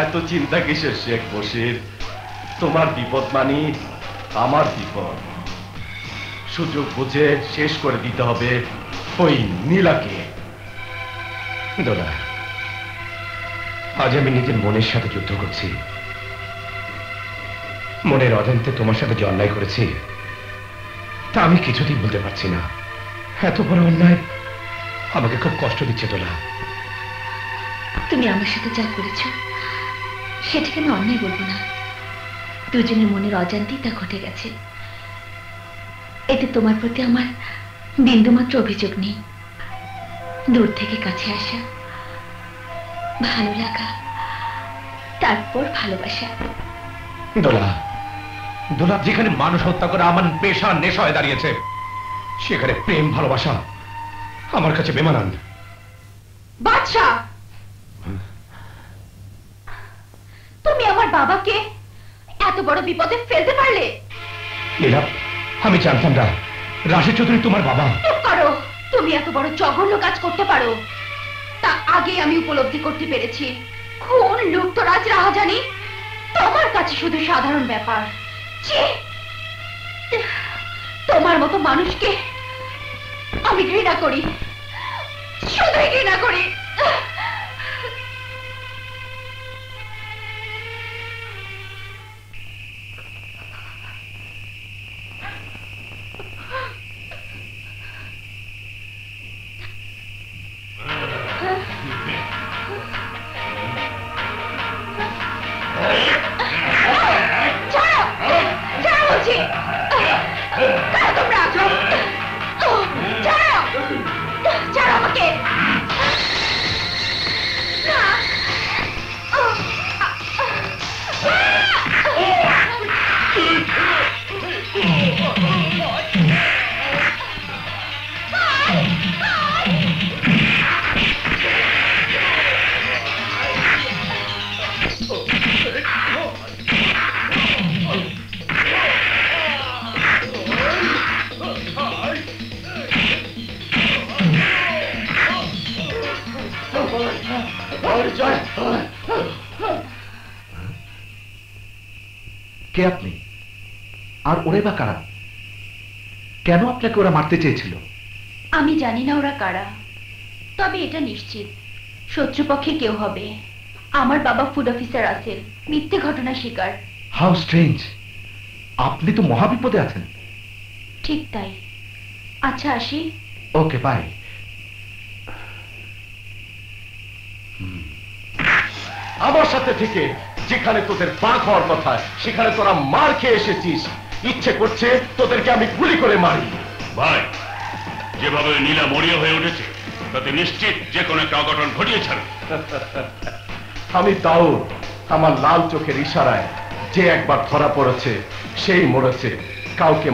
এত চিন্তা কিসের শেখ বশির? তোমার বিপদ মানি আমার বিপদ। সুযোগ বুঝে শেষ করে দিতে হবে ওই নীলাকে। দোলা, আজ আমি নিজের মনের সাথে যুদ্ধ করছি। মনের অজান্তে তোমার সাথে যে অন্যায় করেছি তা আমি কিছুতেই বলতে পারছি না। এত বড় অন্যায় আমাকে খুব কষ্ট দিচ্ছে দোলা। তুমি আমার সাথে যা করেছ সেটাকে আমি অন্যায় বলবো না। দুজনের মনের অজান্তেই তা ঘটে গেছে। এতে তোমার প্রতি আমার বিন্দুমাত্র অভিযোগ নেই। দূর থেকে কাছে আসা, ভালো লাগা, তারপর ভালোবাসা। দোলা, দোলা, যেখানে মানুষ হত্যা করে আমার পেশা নেশা হয়ে দাঁড়িয়েছে সেখানে প্রেম ভালোবাসা আমার কাছে বেমানান। বাদশাহ, তুমি আমার বাবাকে এত বড় বিপদে ফেলতে পারলে? নীলা, আমি জানতাম না রাশি চৌধুরী তোমার বাবা। চুপ করো। তুমি এত বড় জঘন্য কাজ করতে পারো তা আগে আমি উপলব্ধি করতে পেরেছি। খুন, লুটতরাজ, রাহাজানি তোমার কাছে শুধু সাধারণ ব্যাপার। ছি! তোমার মতো মানুষকে আমি ঘৃণা করি, শুধুই ঘৃণা করি। কে আপনি? আর ওরে বা কারা? কেন আপনাকে ওরা মারতে চেয়েছিল? আমি জানি না ওরা কারা, তবে এটা নিশ্চিত শত্রুপক্ষে কেউ হবে। আমার বাবা ফুড অফিসার আছেন, মিথ্যে ঘটনা শিকার। How strange! আপনি তো মহাবিপদে আছেন। ঠিক তাই। আচ্ছা, আসি। ওকে, বাই। আমার সাথে থেকে যেখানে তোদের বাঘ হওয়ার কথা সেখানে তোরা মার খেয়ে এসেছিস। ইচ্ছে করছে তোদেরকে আমি গুলি করে মারি। ভাই, যেভাবে নীলা মরিয়া হয়ে উঠেছে তাতে নিশ্চিত যে কোনো একটা অঘটন ঘটিয়েছে। আমি দাউদ, আমার লাল চোখের ইশারায় যে একবার ধরা পড়েছে সেই মরেছে, কাউকে